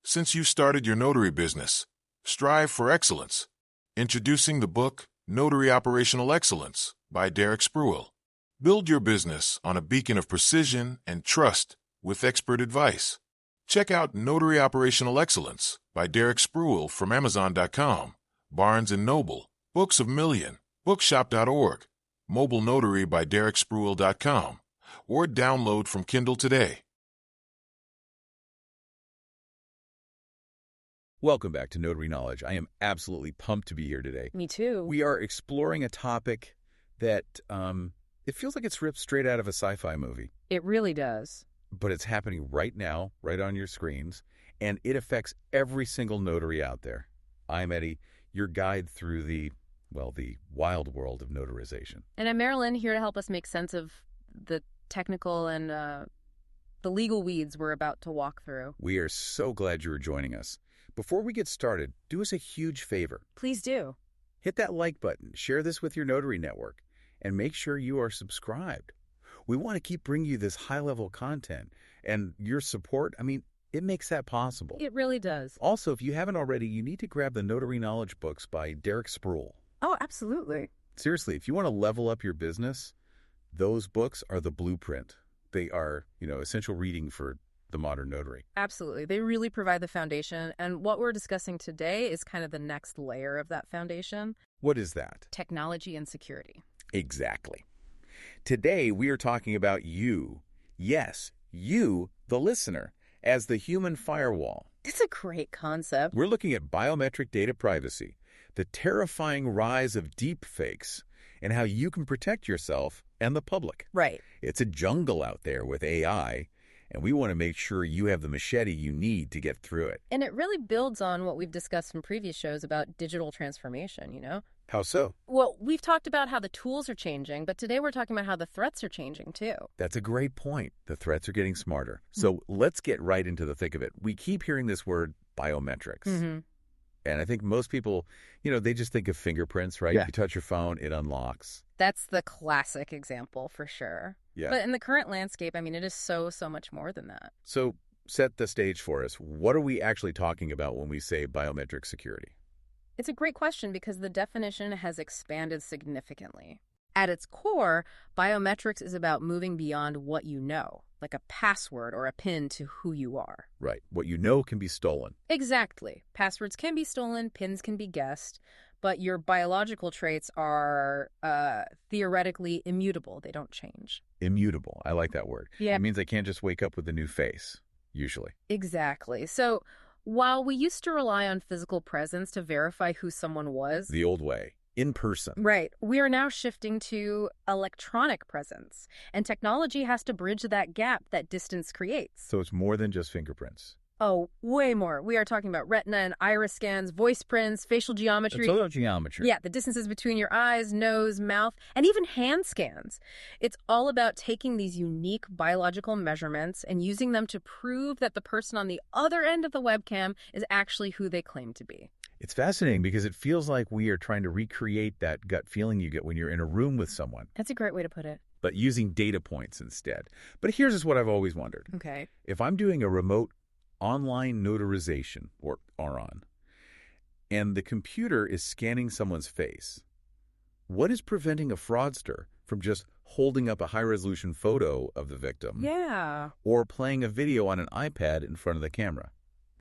Since you started your notary business, strive for excellence. Introducing the book, Notary Operational Excellence by Derek Spruill. Build your business on a beacon of precision and trust with expert advice. Check out Notary Operational Excellence by Derek Spruill from Amazon.com, Barnes & Noble, Books of Million, Bookshop.org, Mobile Notary by DerekSpruill.com, or download from Kindle today. Welcome back to Notary Knowledge. I am absolutely pumped to be here today. Me too. We are exploring a topic that it feels like it's ripped straight out of a sci-fi movie. It really does. But it's happening right now, right on your screens, and it affects every single notary out there. I'm Eddie, your guide through the wild world of notarization. And I'm Marylyn, here to help us make sense of the technical and the legal weeds we're about to walk through. We are so glad you are joining us. Before we get started, do us a huge favor. Please do. Hit that like button, share this with your notary network, and make sure you are subscribed. We want to keep bringing you this high-level content, and your support, it makes that possible. It really does. Also, if you haven't already, you need to grab the Notary Knowledge books by Derek Spruill. Oh, absolutely. Seriously, if you want to level up your business, those books are the blueprint. They are, essential reading for the modern notary. Absolutely. They really provide the foundation, and what we're discussing today is kind of the next layer of that foundation. What is that? Technology and security. Exactly. Today, we are talking about you. Yes, you, the listener, as the human firewall. It's a great concept. We're looking at biometric data privacy, the terrifying rise of deepfakes, and how you can protect yourself and the public. Right. It's a jungle out there with AI, and we want to make sure you have the machete you need to get through it. And it really builds on what we've discussed in previous shows about digital transformation, How so? Well, we've talked about how the tools are changing, but today we're talking about how the threats are changing too. That's a great point. The threats are getting smarter. So let's get right into the thick of it. We keep hearing this word biometrics. Mm-hmm. And I think most people, they just think of fingerprints, right? Yeah. You touch your phone, it unlocks. That's the classic example for sure. Yeah. But in the current landscape, it is so much more than that. So set the stage for us. What are we actually talking about when we say biometric security? It's a great question because the definition has expanded significantly. At its core, biometrics is about moving beyond what you know, like a password or a PIN to who you are. Right. What you know can be stolen. Exactly. Passwords can be stolen, PINs can be guessed, but your biological traits are theoretically immutable. They don't change. Immutable. I like that word. Yeah. It means I can't just wake up with a new face, usually. Exactly. So while we used to rely on physical presence to verify who someone was, The old way. In person. right, we are now shifting to electronic presence, and technology has to bridge that gap that distance creates. So it's more than just fingerprints. Oh, way more. We are talking about retina and iris scans, voice prints, facial geometry. Total geometry. Yeah, the distances between your eyes, nose, mouth, and even hand scans. It's all about taking these unique biological measurements and using them to prove that the person on the other end of the webcam is actually who they claim to be. It's fascinating because it feels like we are trying to recreate that gut feeling you get when you're in a room with someone, That's a great way to put it. but using data points instead. But here's what I've always wondered. Okay. If I'm doing a remote online notarization, or RON, and the computer is scanning someone's face, what is preventing a fraudster from just holding up a high-resolution photo of the victim Yeah. or playing a video on an iPad in front of the camera?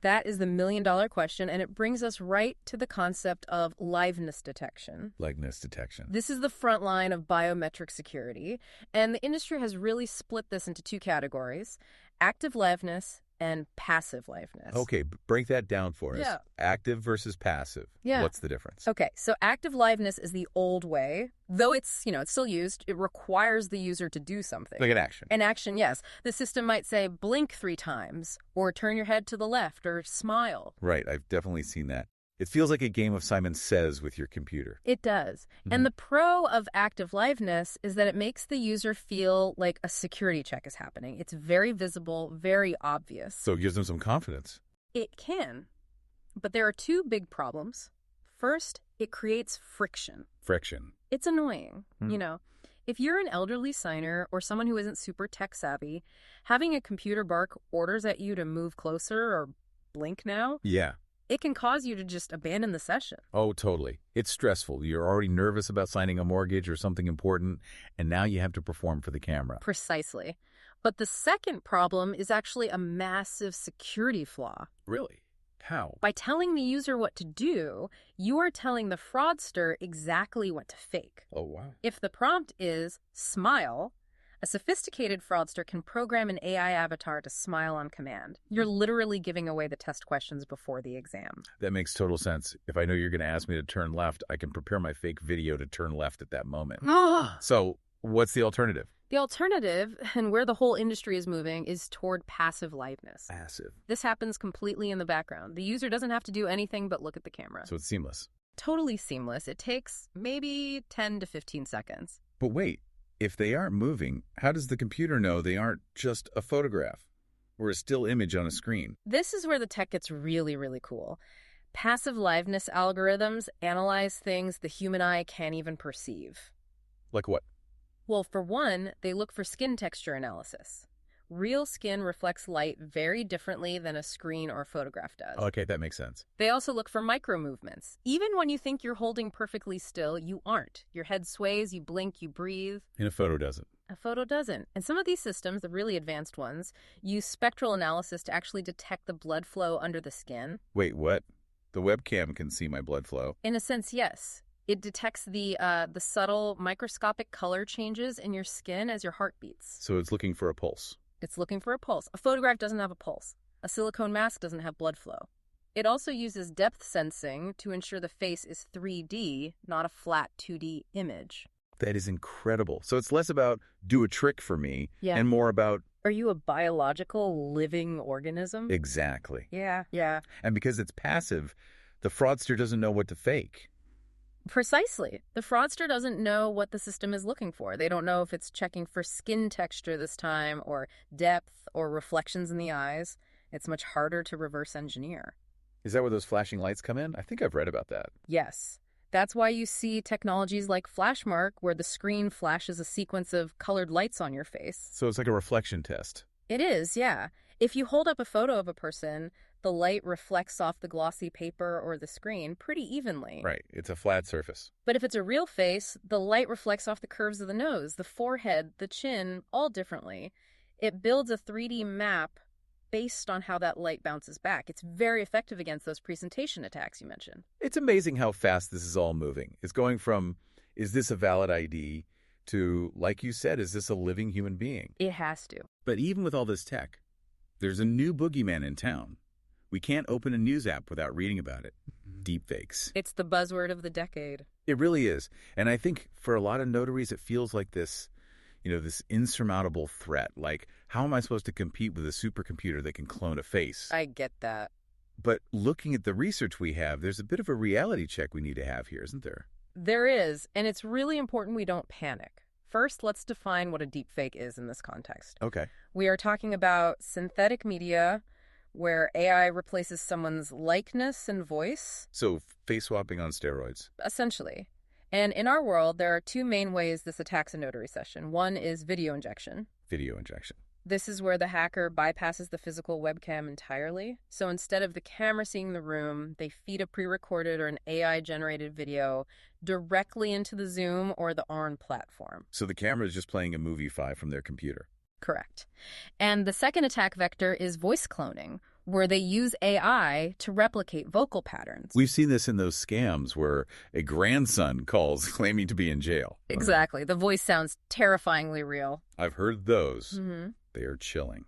That is the million-dollar question, and it brings us right to the concept of liveness detection. Liveness detection. This is the front line of biometric security, and the industry has really split this into two categories: active liveness and passive liveness. Okay, break that down for us. Yeah. Active versus passive. Yeah. What's the difference? Okay, so active liveness is the old way. Though it's still used, it requires the user to do something. Like an action. An action, yes. The system might say blink 3 times, or turn your head to the left, or smile. Right, I've definitely seen that. It feels like a game of Simon Says with your computer. It does. And the pro of active liveness is that it makes the user feel like a security check is happening. It's very visible, very obvious. So it gives them some confidence. It can. But there are two big problems. First, it creates friction. Friction. It's annoying. If you're an elderly signer or someone who isn't super tech savvy, having a computer bark orders at you to move closer or blink now, Yeah. it can cause you to just abandon the session. Oh, totally. It's stressful. You're already nervous about signing a mortgage or something important, and now you have to perform for the camera. Precisely. But the second problem is actually a massive security flaw. Really? How? By telling the user what to do, you are telling the fraudster exactly what to fake. Oh, wow. If the prompt is smile, a sophisticated fraudster can program an AI avatar to smile on command. You're literally giving away the test questions before the exam. That makes total sense. If I know you're going to ask me to turn left, I can prepare my fake video to turn left at that moment. So, what's the alternative? The alternative, and where the whole industry is moving, is toward passive liveness. Passive. This happens completely in the background. The user doesn't have to do anything but look at the camera. So it's seamless. Totally seamless. It takes maybe 10 to 15 seconds. But wait, if they aren't moving, how does the computer know they aren't just a photograph or a still image on a screen? This is where the tech gets really, really cool. Passive liveness algorithms analyze things the human eye can't even perceive. Like what? Well, for one, they look for skin texture analysis. Real skin reflects light very differently than a screen or photograph does. Okay, that makes sense. They also look for micro movements. Even when you think you're holding perfectly still, you aren't. Your head sways, you blink, you breathe. And a photo doesn't. A photo doesn't. And some of these systems, the really advanced ones, use spectral analysis to actually detect the blood flow under the skin. Wait, what? The webcam can see my blood flow. In a sense, yes. It detects the subtle microscopic color changes in your skin as your heart beats. So it's looking for a pulse. It's looking for a pulse. A photograph doesn't have a pulse. A silicone mask doesn't have blood flow. It also uses depth sensing to ensure the face is 3D, not a flat 2D image. That is incredible. So it's less about do a trick for me and more about... Are you a biological living organism? Exactly. Yeah. And because it's passive, the fraudster doesn't know what to fake. Precisely. The fraudster doesn't know what the system is looking for. They don't know if it's checking for skin texture this time, or depth, or reflections in the eyes. It's much harder to reverse engineer. Is that where those flashing lights come in? I think I've read about that. Yes. That's why you see technologies like Flashmark, where the screen flashes a sequence of colored lights on your face. So it's like a reflection test. It is, yeah. If you hold up a photo of a person, the light reflects off the glossy paper or the screen pretty evenly. Right. It's a flat surface. But if it's a real face, the light reflects off the curves of the nose, the forehead, the chin, all differently. It builds a 3D map based on how that light bounces back. It's very effective against those presentation attacks you mentioned. It's amazing how fast this is all moving. It's going from, is this a valid ID, to, like you said, is this a living human being? It has to. But even with all this tech, there's a new boogeyman in town. We can't open a news app without reading about it. Deepfakes. It's the buzzword of the decade. It really is. And I think for a lot of notaries, it feels like this, this insurmountable threat. Like, how am I supposed to compete with a supercomputer that can clone a face? I get that. But looking at the research we have, there's a bit of a reality check we need to have here, isn't there? There is, and it's really important we don't panic. First, let's define what a deepfake is in this context. Okay. We are talking about synthetic media where AI replaces someone's likeness and voice. So face swapping on steroids. Essentially. And in our world, there are two main ways this attacks a notary session. One is video injection. Video injection. This is where the hacker bypasses the physical webcam entirely. So instead of the camera seeing the room, they feed a pre-recorded or an AI-generated video directly into the Zoom or the ARN platform. So the camera is just playing a movie file from their computer. Correct. And the second attack vector is voice cloning, where they use AI to replicate vocal patterns. We've seen this in those scams where a grandson calls claiming to be in jail. Exactly. The voice sounds terrifyingly real. I've heard those. Mm-hmm. They are chilling.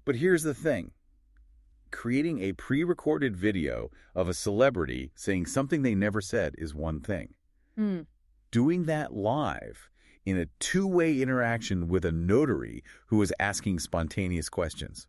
But here's the thing. Creating a pre-recorded video of a celebrity saying something they never said is one thing. Doing that live in a two-way interaction with a notary who is asking spontaneous questions.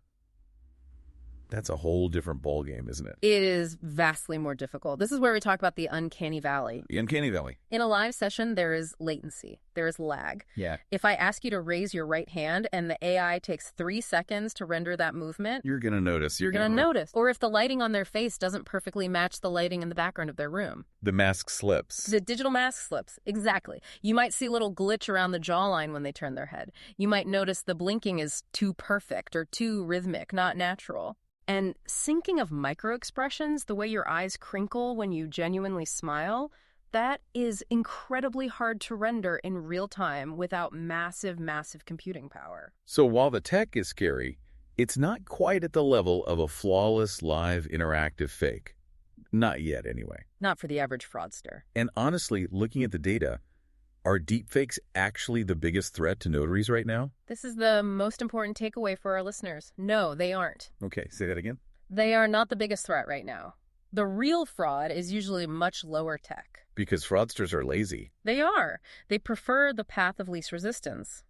That's a whole different ballgame, isn't it? It is vastly more difficult. This is where we talk about the uncanny valley. The uncanny valley. In a live session, there is latency. There is lag. Yeah. If I ask you to raise your right hand and the AI takes 3 seconds to render that movement, you're going to notice. You're going to notice. Or if the lighting on their face doesn't perfectly match the lighting in the background of their room. The mask slips. The digital mask slips. Exactly. You might see a little glitch around the jawline when they turn their head. You might notice the blinking is too perfect or too rhythmic, not natural. And syncing of microexpressions, the way your eyes crinkle when you genuinely smile, that is incredibly hard to render in real time without massive, massive computing power. So while the tech is scary, it's not quite at the level of a flawless live interactive fake. Not yet, anyway. Not for the average fraudster. And honestly, looking at the data, are deepfakes actually the biggest threat to notaries right now? This is the most important takeaway for our listeners. No, they aren't. Okay, say that again. They are not the biggest threat right now. The real fraud is usually much lower tech. Because fraudsters are lazy. They are. They prefer the path of least resistance.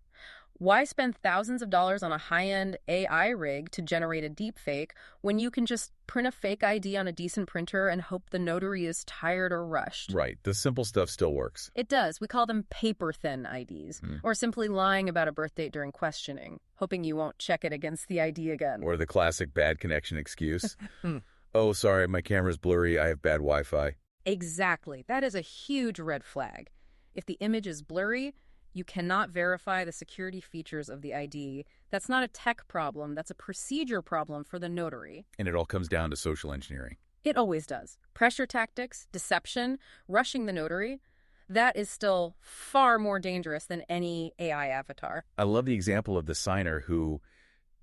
Why spend thousands of dollars on a high-end AI rig to generate a deepfake when you can just print a fake ID on a decent printer and hope the notary is tired or rushed? Right. The simple stuff still works. It does. We call them paper-thin IDs, or simply lying about a birth date during questioning, hoping you won't check it against the ID again. Or the classic bad connection excuse. Oh, sorry, my camera's blurry. I have bad Wi-Fi. Exactly. That is a huge red flag. If the image is blurry, you cannot verify the security features of the ID. That's not a tech problem. That's a procedure problem for the notary. And it all comes down to social engineering. It always does. Pressure tactics, deception, rushing the notary, that is still far more dangerous than any AI avatar. I love the example of the signer who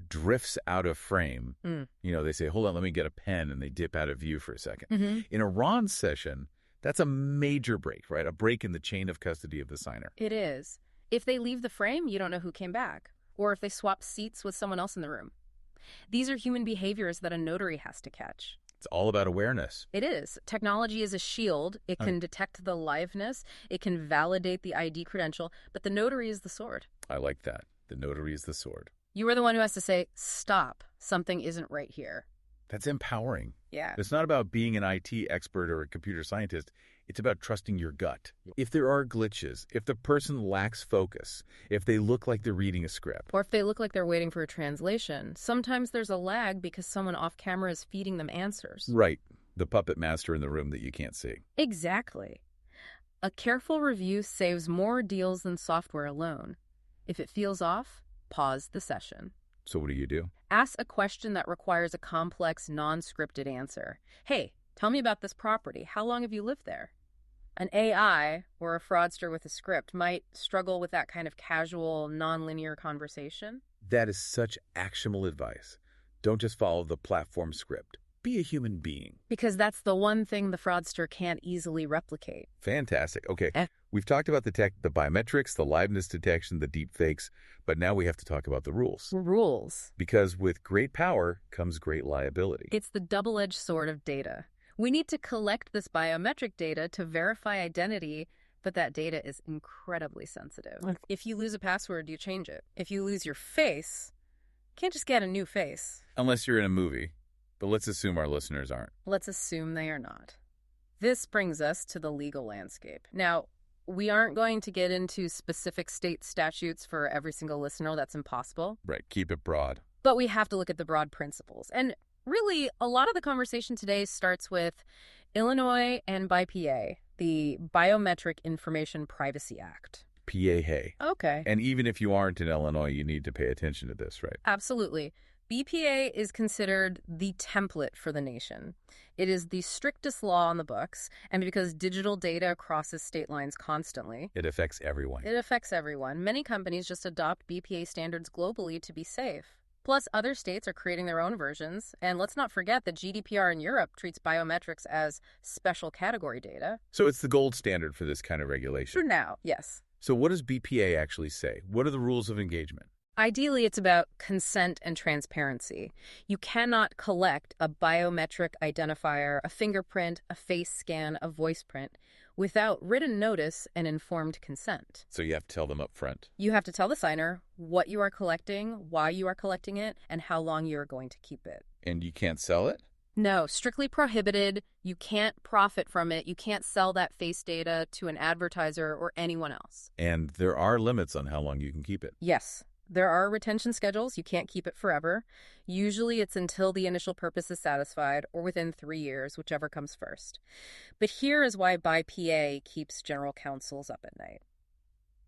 drifts out of frame. They say, hold on, let me get a pen, and they dip out of view for a second. In a Ron session, that's a major break, right? A break in the chain of custody of the signer. It is. If they leave the frame, you don't know who came back, or if they swap seats with someone else in the room. These are human behaviors that a notary has to catch. It's all about awareness. It is. Technology is a shield. It can detect the liveness. It can validate the ID credential, but the notary is the sword. I like that. The notary is the sword. You are the one who has to say, stop, something isn't right here. That's empowering. Yeah. It's not about being an IT expert or a computer scientist. It's about trusting your gut. If there are glitches, if the person lacks focus, if they look like they're reading a script. Or if they look like they're waiting for a translation. Sometimes there's a lag because someone off camera is feeding them answers. Right. The puppet master in the room that you can't see. Exactly. A careful review saves more deals than software alone. If it feels off, pause the session. So what do you do? Ask a question that requires a complex, non-scripted answer. Hey, tell me about this property. How long have you lived there? An AI or a fraudster with a script might struggle with that kind of casual, non-linear conversation. That is such actionable advice. Don't just follow the platform script. Be a human being. Because that's the one thing the fraudster can't easily replicate. Fantastic. Okay, we've talked about the tech, the biometrics, the liveness detection, the deepfakes, but now we have to talk about the rules. Rules. Because with great power comes great liability. It's the double-edged sword of data. We need to collect this biometric data to verify identity, but that data is incredibly sensitive. If you lose a password, you change it. If you lose your face, you can't just get a new face. Unless you're in a movie. But let's assume our listeners aren't. Let's assume they are not. This brings us to the legal landscape. Now, we aren't going to get into specific state statutes for every single listener. That's impossible. Right. Keep it broad. But we have to look at the broad principles. And really, a lot of the conversation today starts with Illinois and BIPA, the Biometric Information Privacy Act. PA, hey. Okay. And even if you aren't in Illinois, you need to pay attention to this, right? Absolutely. BPA is considered the template for the nation. It is the strictest law on the books, and because digital data crosses state lines constantly, it affects everyone. It affects everyone. Many companies just adopt BPA standards globally to be safe. Plus, other states are creating their own versions, and let's not forget that GDPR in Europe treats biometrics as special category data. So it's the gold standard for this kind of regulation. For now, yes. So what does BPA actually say? What are the rules of engagement? Ideally, it's about consent and transparency. You cannot collect a biometric identifier, a fingerprint, a face scan, a voice print, without written notice and informed consent. So you have to tell them up front. You have to tell the signer what you are collecting, why you are collecting it, and how long you are going to keep it. And you can't sell it? No, strictly prohibited. You can't profit from it. You can't sell that face data to an advertiser or anyone else. And there are limits on how long you can keep it. Yes. There are retention schedules. You can't keep it forever. Usually it's until the initial purpose is satisfied or within 3 years, whichever comes first. But here is why BIPA keeps general counsels up at night.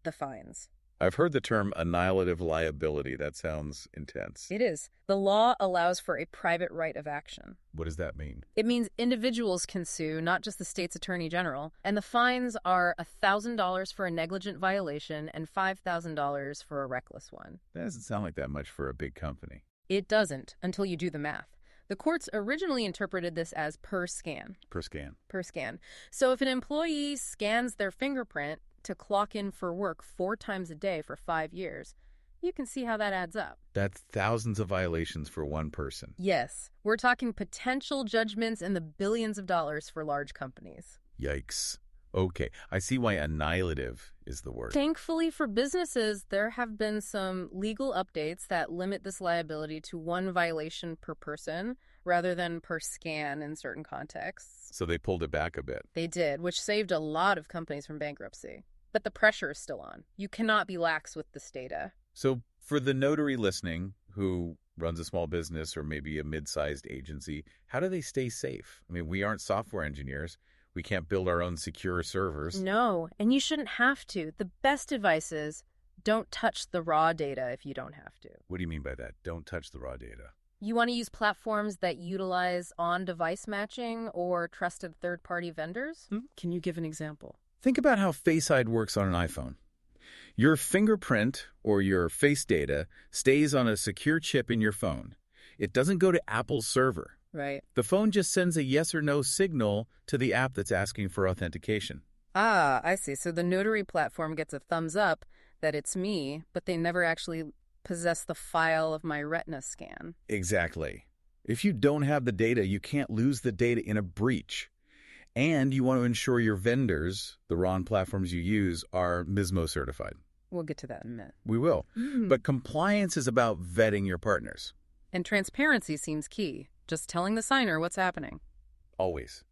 The fines. I've heard the term annihilative liability. That sounds intense. It is. The law allows for a private right of action. What does that mean? It means individuals can sue, not just the state's attorney general, and the fines are $1,000 for a negligent violation and $5,000 for a reckless one. That doesn't sound like that much for a big company. It doesn't, until you do the math. The courts originally interpreted this as per scan. Per scan. Per scan. So if an employee scans their fingerprint to clock in for work 4 times a day for 5 years, you can see how that adds up. That's thousands of violations for one person. Yes, we're talking potential judgments in the billions of dollars for large companies. Yikes. Okay, I see why annihilative is the word. Thankfully for businesses, there have been some legal updates that limit this liability to 1 violation per person rather than per scan in certain contexts. So they pulled it back a bit. They did, which saved a lot of companies from bankruptcy. But the pressure is still on. You cannot be lax with this data. So for the notary listening who runs a small business or maybe a mid-sized agency, how do they stay safe? I mean, we aren't software engineers. We can't build our own secure servers. No, and you shouldn't have to. The best advice is don't touch the raw data if you don't have to. What do you mean by that? Don't touch the raw data. You want to use platforms that utilize on-device matching or trusted third-party vendors? Can you give an example? Think about how Face ID works on an iPhone. Your fingerprint or your face data stays on a secure chip in your phone. It doesn't go to Apple's server. Right. The phone just sends a yes or no signal to the app that's asking for authentication. Ah, I see. So the Notary platform gets a thumbs up that it's me, but they never actually possess the file of my retina scan. Exactly. If you don't have the data, you can't lose the data in a breach. And you want to ensure your vendors, the RON platforms you use, are MISMO certified. We'll get to that in a minute. We will. But compliance is about vetting your partners. And transparency seems key. Just telling the signer what's happening. Always.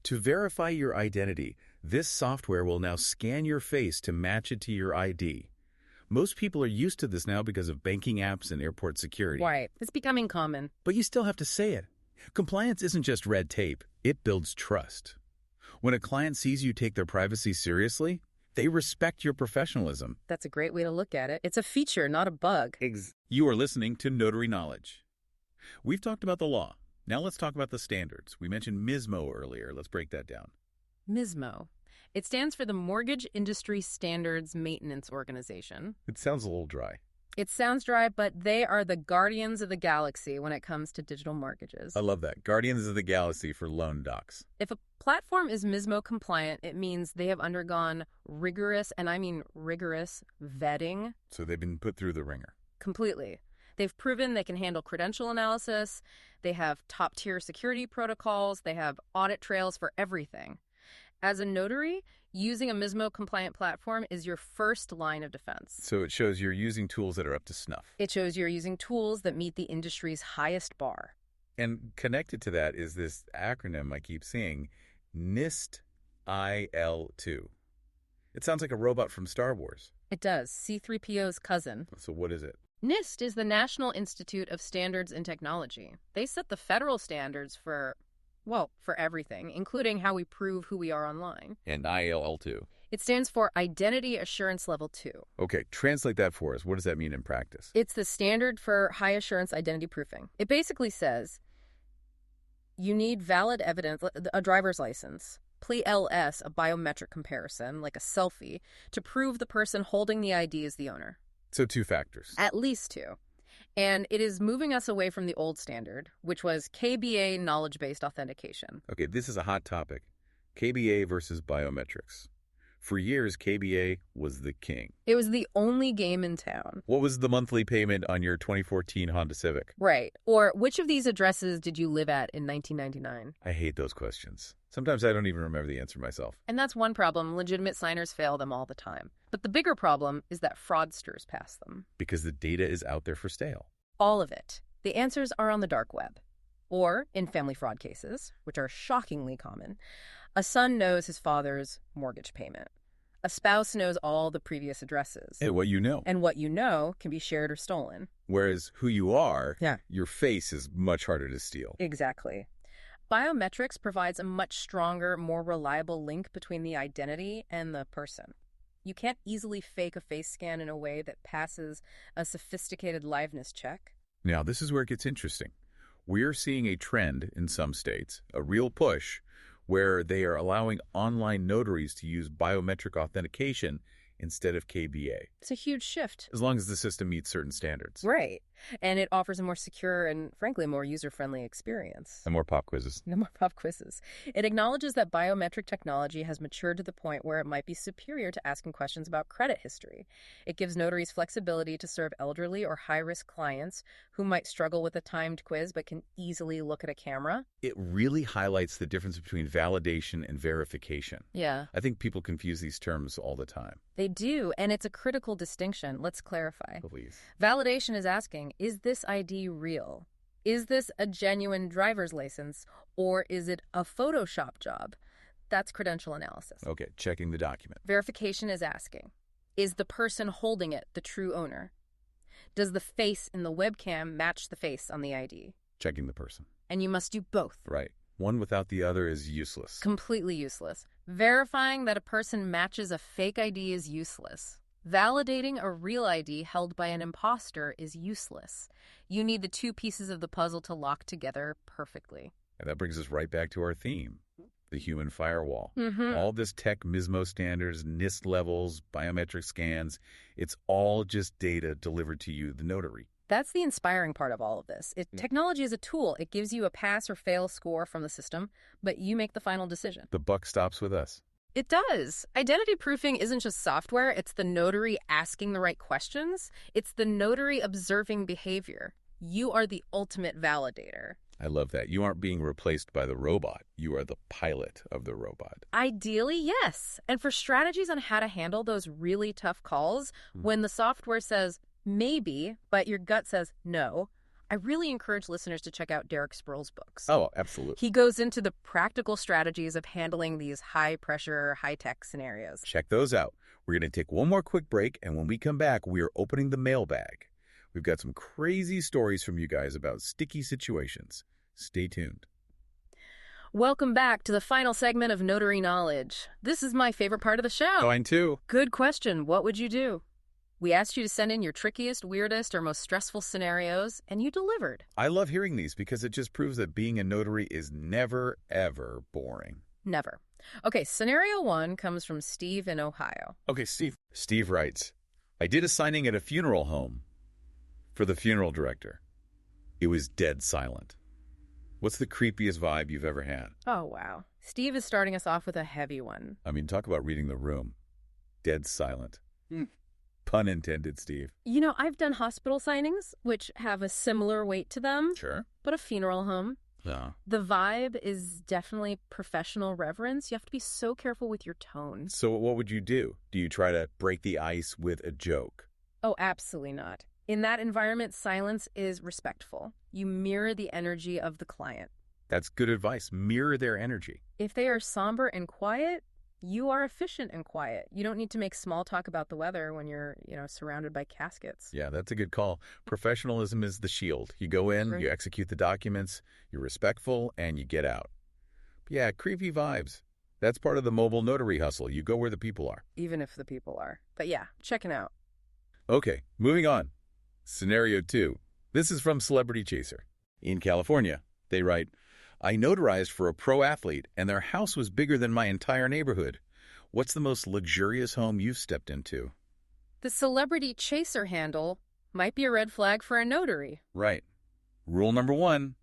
To verify your identity, this software will now scan your face to match it to your ID. Most people are used to this now because of banking apps and airport security. Right. It's becoming common. But you still have to say it. Compliance isn't just red tape. It builds trust. When a client sees you take their privacy seriously, they respect your professionalism. That's a great way to look at it. It's a feature, not a bug. You are listening to Notary Knowledge. We've talked about the law. Now let's talk about the standards. We mentioned MISMO earlier. Let's break that down. MISMO. It stands for the Mortgage Industry Standards Maintenance Organization. It sounds a little dry. It sounds dry, but they are the guardians of the galaxy when it comes to digital mortgages. I love that. Guardians of the Galaxy for loan docs. If a platform is MISMO compliant, it means they have undergone rigorous, and I mean rigorous, vetting. So they've been put through the ringer. Completely. They've proven they can handle credential analysis. They have top-tier security protocols. They have audit trails for everything. As a notary, using a MISMO-compliant platform is your first line of defense. So it shows you're using tools that are up to snuff. It shows you're using tools that meet the industry's highest bar. And connected to that is this acronym I keep seeing, NIST-IL2. It sounds like a robot from Star Wars. It does. C-3PO's cousin. So what is it? NIST is the National Institute of Standards and Technology. They set the federal standards for everything, including how we prove who we are online. And IL2. It stands for Identity Assurance Level 2. Okay, translate that for us. What does that mean in practice? It's the standard for high assurance identity proofing. It basically says you need valid evidence, a driver's license, PLS, a biometric comparison, like a selfie, to prove the person holding the ID is the owner. So 2 factors. At least 2. And it is moving us away from the old standard, which was KBA knowledge-based authentication. Okay, this is a hot topic. KBA versus biometrics. For years, KBA was the king. It was the only game in town. What was the monthly payment on your 2014 Honda Civic? Right. Or which of these addresses did you live at in 1999? I hate those questions. Sometimes I don't even remember the answer myself. And that's one problem. Legitimate signers fail them all the time. But the bigger problem is that fraudsters pass them. Because the data is out there for sale. All of it. The answers are on the dark web. Or, in family fraud cases, which are shockingly common, a son knows his father's mortgage payment. A spouse knows all the previous addresses. And what you know. And what you know can be shared or stolen. Whereas who you are, Yeah. your face is much harder to steal. Exactly. Biometrics provides a much stronger, more reliable link between the identity and the person. You can't easily fake a face scan in a way that passes a sophisticated liveness check. Now, this is where it gets interesting. We're seeing a trend in some states, a real push, where they are allowing online notaries to use biometric authentication instead of KBA. It's a huge shift. As long as the system meets certain standards. Right. And it offers a more secure and, frankly, more user-friendly experience. And more pop quizzes. No more pop quizzes. It acknowledges that biometric technology has matured to the point where it might be superior to asking questions about credit history. It gives notaries flexibility to serve elderly or high-risk clients who might struggle with a timed quiz but can easily look at a camera. It really highlights the difference between validation and verification. Yeah. I think people confuse these terms all the time. They do, and it's a critical distinction. Let's clarify. Please. Validation is asking, is this ID real? Is this a genuine driver's license, or is it a Photoshop job? That's credential analysis. Okay, checking the document. Verification is asking, is the person holding it the true owner? Does the face in the webcam match the face on the ID? Checking the person. And you must do both. Right. One without the other is useless. Completely useless. Verifying that a person matches a fake ID is useless. Validating a real ID held by an imposter is useless. You need the two pieces of the puzzle to lock together perfectly. And that brings us right back to our theme, the human firewall. Mm-hmm. All this tech MISMO standards, NIST levels, biometric scans, it's all just data delivered to you, the notary. That's the inspiring part of all of this. Technology is a tool. It gives you a pass or fail score from the system, but you make the final decision. The buck stops with us. It does. Identity proofing isn't just software. It's the notary asking the right questions. It's the notary observing behavior. You are the ultimate validator. I love that. You aren't being replaced by the robot. You are the pilot of the robot. Ideally, yes. And for strategies on how to handle those really tough calls, when the software says maybe, but your gut says no, I really encourage listeners to check out Derek Sproul's books. Oh, absolutely. He goes into the practical strategies of handling these high-pressure, high-tech scenarios. Check those out. We're going to take one more quick break, and when we come back, we are opening the mailbag. We've got some crazy stories from you guys about sticky situations. Stay tuned. Welcome back to the final segment of Notary Knowledge. This is my favorite part of the show. Mine too. Good question. What would you do? We asked you to send in your trickiest, weirdest, or most stressful scenarios, and you delivered. I love hearing these because it just proves that being a notary is never, ever boring. Never. Okay, scenario 1 comes from Steve in Ohio. Okay, Steve. Steve writes, I did a signing at a funeral home for the funeral director. It was dead silent. What's the creepiest vibe you've ever had? Oh, wow. Steve is starting us off with a heavy one. I mean, talk about reading the room. Dead silent. Pun intended, Steve. You know, I've done hospital signings, which have a similar weight to them. Sure. But a funeral home. Yeah. The vibe is definitely professional reverence. You have to be so careful with your tone. So what would you do? Do you try to break the ice with a joke? Oh, absolutely not. In that environment, silence is respectful. You mirror the energy of the client. That's good advice. Mirror their energy. If they are somber and quiet, you are efficient and quiet. You don't need to make small talk about the weather when you're, surrounded by caskets. Yeah, that's a good call. Professionalism is the shield. You go in, Right. You execute the documents, you're respectful, and you get out. But yeah, creepy vibes. That's part of the mobile notary hustle. You go where the people are. Even if the people are. But yeah, checking out. Okay, moving on. Scenario 2. This is from Celebrity Chaser. In California, they write, I notarized for a pro athlete, and their house was bigger than my entire neighborhood. What's the most luxurious home you've stepped into? The Celebrity Chaser handle might be a red flag for a notary. Right. Rule number 1,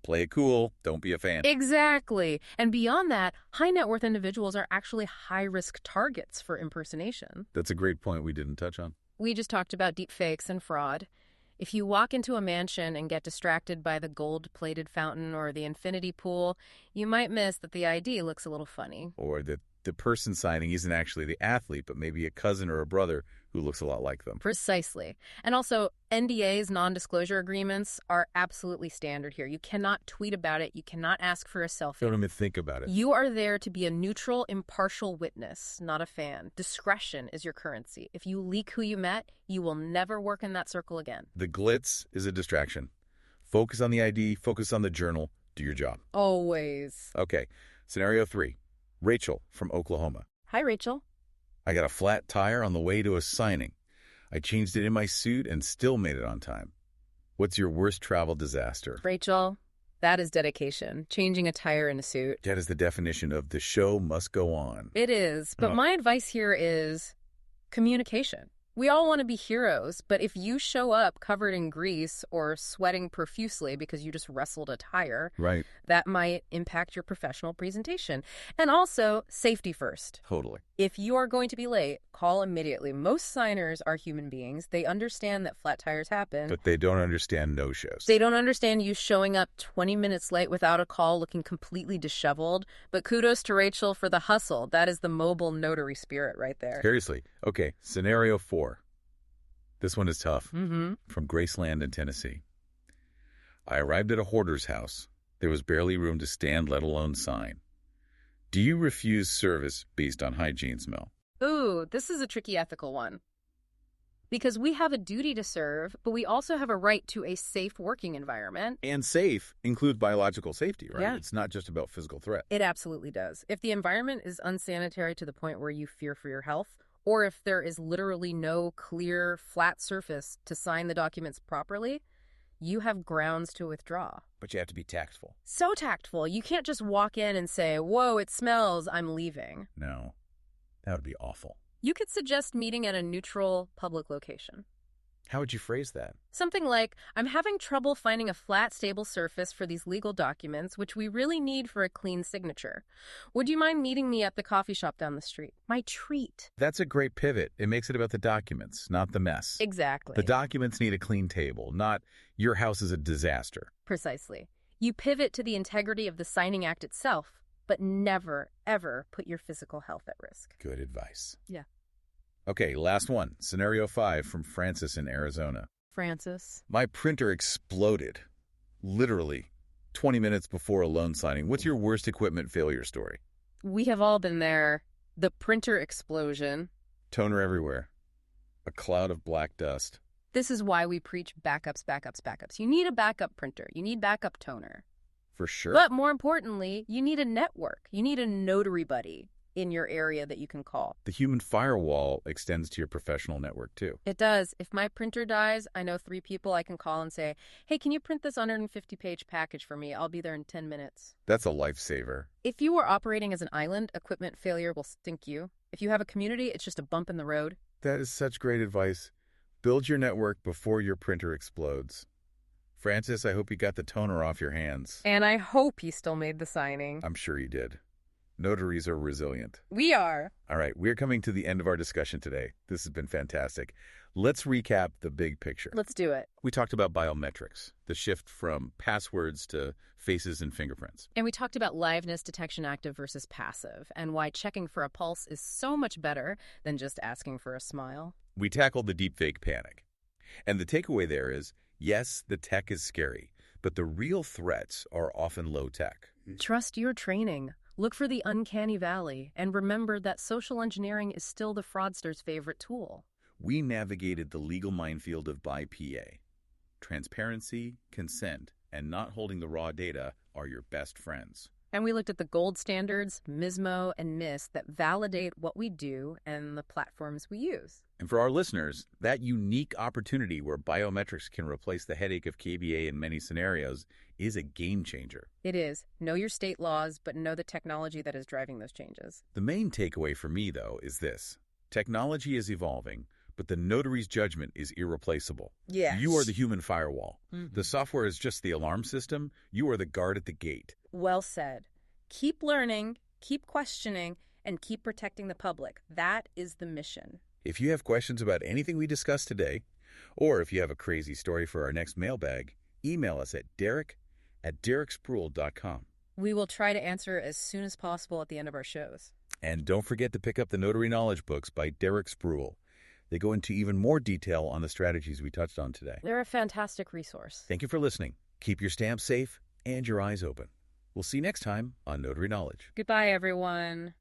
play it cool, don't be a fan. Exactly. And beyond that, high net worth individuals are actually high-risk targets for impersonation. That's a great point we didn't touch on. We just talked about deepfakes and fraud. If you walk into a mansion and get distracted by the gold-plated fountain or the infinity pool, you might miss that the ID looks a little funny. Or that the person signing isn't actually the athlete, but maybe a cousin or a brother who looks a lot like them. Precisely. And also, NDAs, non-disclosure agreements, are absolutely standard here. You cannot tweet about it. You cannot ask for a selfie. Don't even think about it. You are there to be a neutral, impartial witness, not a fan. Discretion is your currency. If you leak who you met, you will never work in that circle again. The glitz is a distraction. Focus on the ID, focus on the journal, do your job. Always. Okay, scenario 3. Rachel from Oklahoma. Hi, Rachel. I got a flat tire on the way to a signing. I changed it in my suit and still made it on time. What's your worst travel disaster? Rachel, that is dedication. Changing a tire in a suit. That is the definition of the show must go on. It is, but my advice here is communication. We all want to be heroes, but if you show up covered in grease or sweating profusely because you just wrestled a tire, Right. that might impact your professional presentation. And also, safety first. Totally. If you are going to be late, call immediately. Most signers are human beings. They understand that flat tires happen. But they don't understand no-shows. They don't understand you showing up 20 minutes late without a call looking completely disheveled. But kudos to Rachel for the hustle. That is the mobile notary spirit right there. Seriously. Okay, scenario 4. This one is tough. Mm-hmm. From Graceland in Tennessee. I arrived at a hoarder's house. There was barely room to stand, let alone sign. Do you refuse service based on hygiene smell? Ooh, this is a tricky ethical one. Because we have a duty to serve, but we also have a right to a safe working environment. And safe includes biological safety, right? Yeah. It's not just about physical threat. It absolutely does. If the environment is unsanitary to the point where you fear for your health, or if there is literally no clear, flat surface to sign the documents properly, you have grounds to withdraw. But you have to be tactful. So tactful. You can't just walk in and say, "Whoa, it smells, I'm leaving." No, that would be awful. You could suggest meeting at a neutral public location. How would you phrase that? Something like, "I'm having trouble finding a flat, stable surface for these legal documents, which we really need for a clean signature. Would you mind meeting me at the coffee shop down the street? My treat." That's a great pivot. It makes it about the documents, not the mess. Exactly. The documents need a clean table, not your house is a disaster. Precisely. You pivot to the integrity of the signing act itself, but never, ever put your physical health at risk. Good advice. Yeah. Okay, last one. Scenario 5 from Francis in Arizona. Francis. My printer exploded. Literally 20 minutes before a loan signing. What's your worst equipment failure story? We have all been there. The printer explosion. Toner everywhere. A cloud of black dust. This is why we preach backups, backups, backups. You need a backup printer. You need backup toner. For sure. But more importantly, you need a network. You need a notary buddy in your area that you can call. The human firewall extends to your professional network, too. It does. If my printer dies, I know 3 people I can call and say, "Hey, can you print this 150-page package for me? I'll be there in 10 minutes. That's a lifesaver. If you are operating as an island, equipment failure will sink you. If you have a community, it's just a bump in the road. That is such great advice. Build your network before your printer explodes. Francis, I hope you got the toner off your hands. And I hope he still made the signing. I'm sure you did. Notaries are resilient. We are. All right, we're coming to the end of our discussion today. This has been fantastic. Let's recap the big picture. Let's do it. We talked about biometrics, the shift from passwords to faces and fingerprints. And we talked about liveness detection active versus passive, and why checking for a pulse is so much better than just asking for a smile. We tackled the deepfake panic. And the takeaway there is, yes, the tech is scary, but the real threats are often low tech. Trust your training. Look for the uncanny valley, and remember that social engineering is still the fraudster's favorite tool. We navigated the legal minefield of BIPA. Transparency, consent, and not holding the raw data are your best friends. And we looked at the gold standards, MISMO, and MIS that validate what we do and the platforms we use. And for our listeners, that unique opportunity where biometrics can replace the headache of KBA in many scenarios is a game changer. It is. Know your state laws, but know the technology that is driving those changes. The main takeaway for me, though, is this. Technology is evolving, but the notary's judgment is irreplaceable. Yes. You are the human firewall. Mm-hmm. The software is just the alarm system. You are the guard at the gate. Well said. Keep learning, keep questioning, and keep protecting the public. That is the mission. If you have questions about anything we discussed today, or if you have a crazy story for our next mailbag, email us at derek@dereksproul.com. We will try to answer as soon as possible at the end of our shows. And don't forget to pick up the Notary Knowledge books by Derek Spruill. They go into even more detail on the strategies we touched on today. They're a fantastic resource. Thank you for listening. Keep your stamp safe and your eyes open. We'll see you next time on Notary Knowledge. Goodbye, everyone.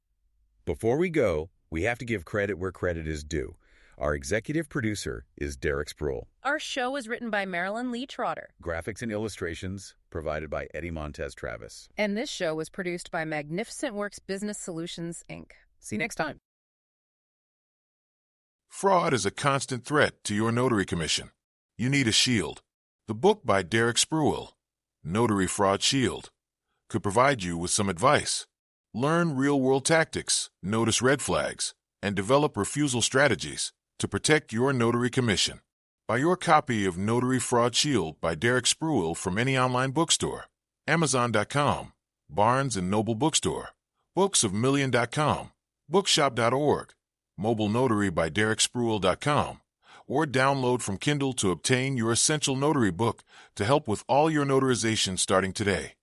Before we go, we have to give credit where credit is due. Our executive producer is Derek Spruill. Our show was written by Marylyn Trotter. Graphics and illustrations provided by Eddie Montes Travis. And this show was produced by Magnificent Works Business Solutions, Inc. See you next time. Fraud is a constant threat to your notary commission. You need a shield. The book by Derek Spruill, Notary Fraud Shield, could provide you with some advice. Learn real-world tactics, notice red flags, and develop refusal strategies to protect your notary commission. Buy your copy of Notary Fraud Shield by Derek Spruill from any online bookstore, Amazon.com, Barnes & Noble Bookstore, booksofmillion.com, bookshop.org, Mobile Notary by DerekSpruill.com, or download from Kindle to obtain your essential notary book to help with all your notarization starting today.